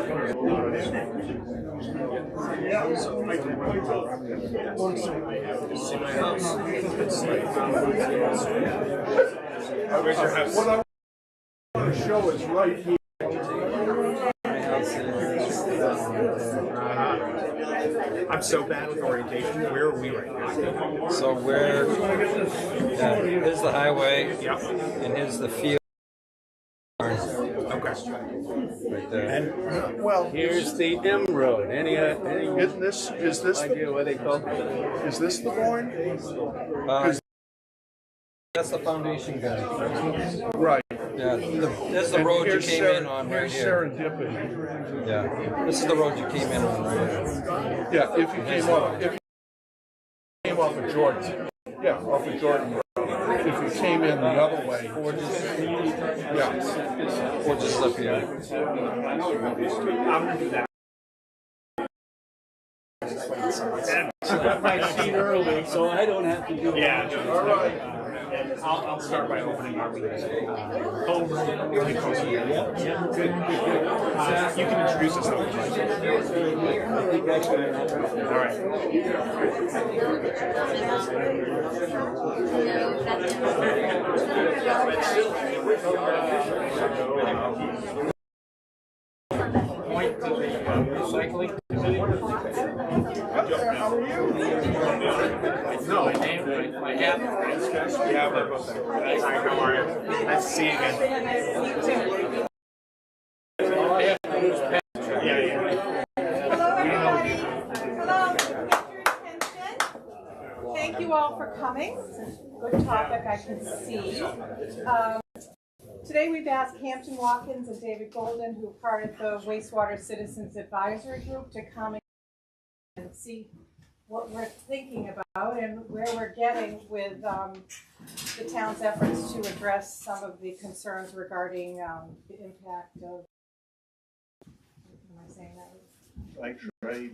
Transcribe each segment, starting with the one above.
What I want to show is right here. I'm so bad with orientation. Where are we right now? So here's the highway. Yep. And here's the field. Okay. Right there. And well, Here's the M Road. Any isn't this idea what they call it? is this the barn? That's the foundation guy. Right. Yeah, this is the road you came in on right here. Serendipity. Yeah, this is the road you came in on right here. Yeah, if you came off of Jordan. Yeah, off of Jordan Road. If you came in the other way. Or just up here. I'm gonna do that. I got my seat early, so I don't have to do it. Yeah. All right. And I'll start by opening our meeting. Home really close to you. Yeah. Good. You can introduce us. All right. Point to the recycling committee. How are you? No, my hat. Yeah, we're both there. Hi, how are you? Nice to see you again. Yeah. Hello, everybody. Hello. Get your attention. Thank you all for coming. Good topic, I can see. Today we've asked Hampton Watkins and David Golden, who are part of the Wastewater Citizens Advisory Group, to come and see what we're thinking about and where we're getting with the town's efforts to address some of the concerns regarding the impact of, am I saying that? Nitrate,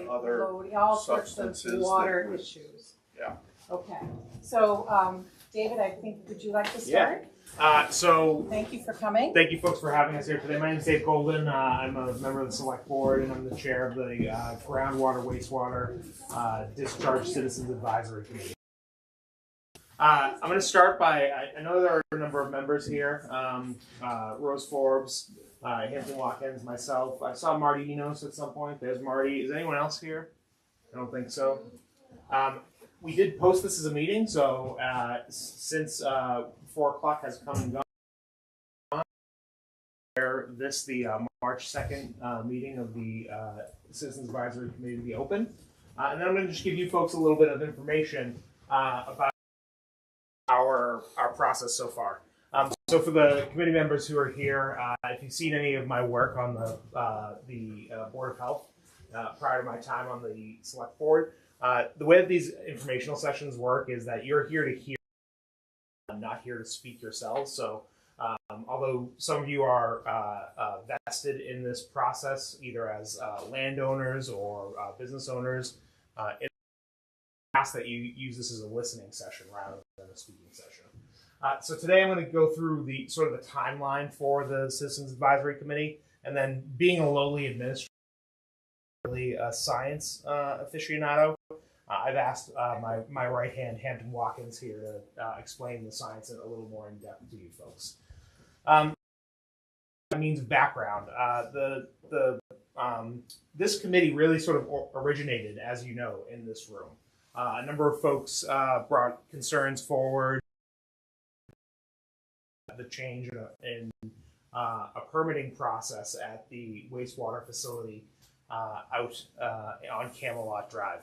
other load, all sorts of substances water that would- issues. Yeah. Okay, so David, I think, would you like to start? So Thank you for coming. thank you folks for having us here today. My name is Dave Golden. I'm a member of the Select Board, and I'm the chair of the Groundwater, Wastewater, Discharge Citizens Advisory Committee. I'm going to start by, I know there are a number of members here. Rose Forbes, Hampton Watkins, myself. I saw Marty Enos at some point. There's Marty. Is anyone else here? I don't think so. We did post this as a meeting, so since 4 o'clock has come and gone, the March 2nd meeting of the Citizens Advisory Committee to be open. And then I'm going to just give you folks a little bit of information about our process so far. So for the committee members who are here, if you've seen any of my work on the Board of Health prior to my time on the Select Board, the way that these informational sessions work is that you're here to hear, not here to speak yourselves. So although some of you are vested in this process, either as landowners or business owners, it's asked that you use this as a listening session rather than a speaking session. So today I'm going to go through the sort of the timeline for the Citizens Advisory Committee, and then being a lowly administrator, really a science aficionado, I've asked my right hand, Hampton Watkins, here to explain the science a little more in depth to you folks. Means of background. This committee really sort of originated, as you know, in this room. A number of folks brought concerns forward. The change in a permitting process at the wastewater facility out on Camelot Drive.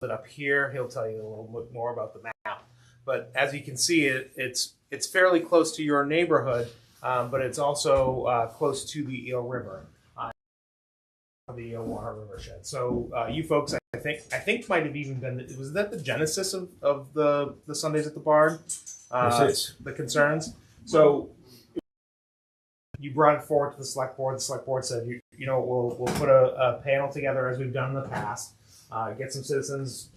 But up here, he'll tell you a little bit more about the map. But as you can see, it's fairly close to your neighborhood, but it's also close to the Eel River, the Eel Water Watershed. So you folks, I think might have even been, was that the genesis of the Sundays at the Barn? The concerns. So you brought it forward to the Select Board. The Select Board said, you know, we'll put a panel together as we've done in the past, get some citizens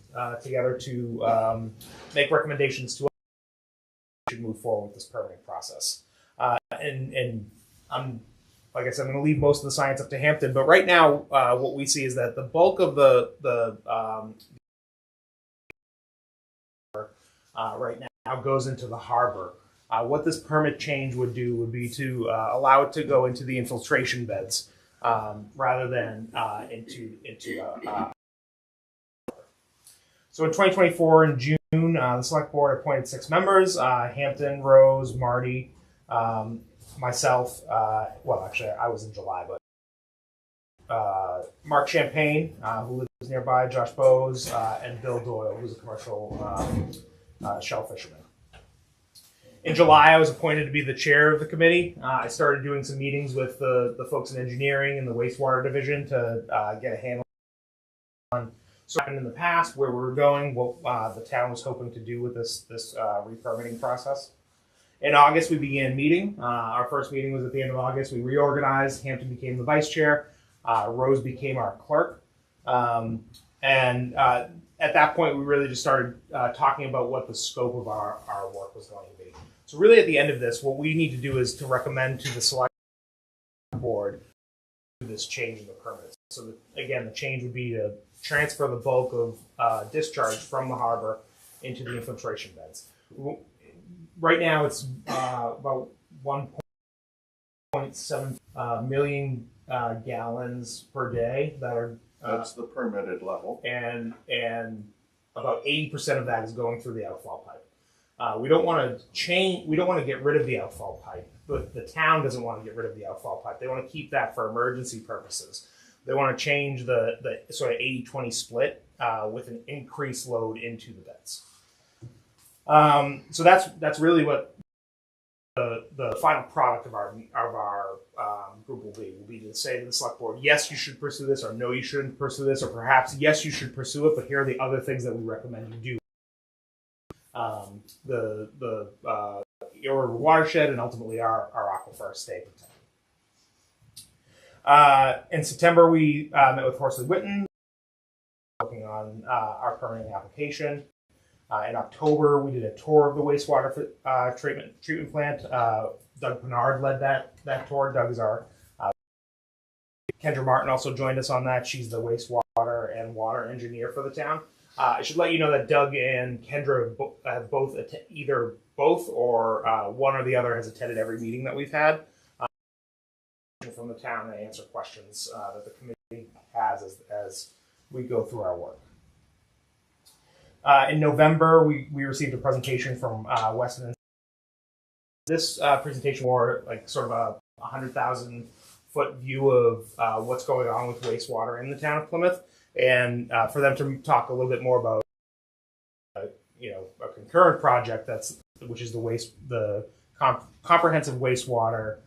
together to make recommendations to us. We should move forward with this permitting process. And I'm like I said, I'm going to leave most of the science up to Hampton. But right now, what we see is that the bulk of the right now goes into the harbor. What this permit change would do would be to allow it to go into the infiltration beds rather than into So in 2024, in June, the select board appointed 6 members: Hampton, Rose, Marty, myself. Well, actually, I was in July, but Mark Champagne, who lives nearby, Josh Bowes, and Bill Doyle, who's a commercial shell fisherman. In July, I was appointed to be the chair of the committee. I started doing some meetings with the folks in engineering and the wastewater division to get a handle on what happened in the past, where we were going, what the town was hoping to do with this re-permitting process. In August, we began meeting. Our first meeting was at the end of August. We reorganized. Hampton became the vice chair. Rose became our clerk. At that point, we really just started talking about what the scope of our work was going to be. So really at the end of this, what we need to do is to recommend to the select board this change in the permits. So again, the change would be to transfer the bulk of discharge from the harbor into the infiltration beds. Right now, it's about 1.7 million gallons per day that are. That's the permitted level. And about 80% of that is going through the outfall pipe. We don't want to change. We don't want to get rid of the outfall pipe, but the town doesn't want to get rid of the outfall pipe. They want to keep that for emergency purposes. They want to change the sort of 80-20 split with an increased load into the beds. So that's really what the final product of our group will be to say to the select board, yes, you should pursue this, or no, you shouldn't pursue this, or perhaps yes, you should pursue it, but here are the other things that we recommend you do. The Eel River Watershed and ultimately our aquifer stay protected. In September, we met with Horsley Witten, working on our permitting application. In October, we did a tour of the wastewater treatment plant. Doug Pinard led that tour. Doug is our Kendra Martin also joined us on that. She's the wastewater and water engineer for the town. I should let you know that Doug and Kendra have both either both or one or the other has attended every meeting that we've had from the town and answer questions that the committee has as we go through our work. In November, we received a presentation from Weston. This presentation wore like sort of a 100,000-foot view of what's going on with wastewater in the town of Plymouth, and for them to talk a little bit more about a concurrent project which is the comprehensive wastewater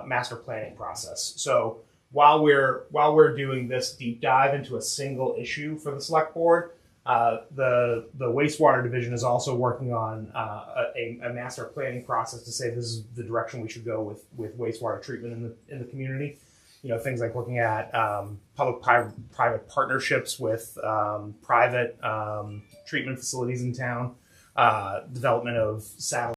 master planning process. So while we're doing this deep dive into a single issue for the select board, the wastewater division is also working on a master planning process to say this is the direction we should go with wastewater treatment in the community. Things like looking at public-private partnerships with private treatment facilities in town, development of satellite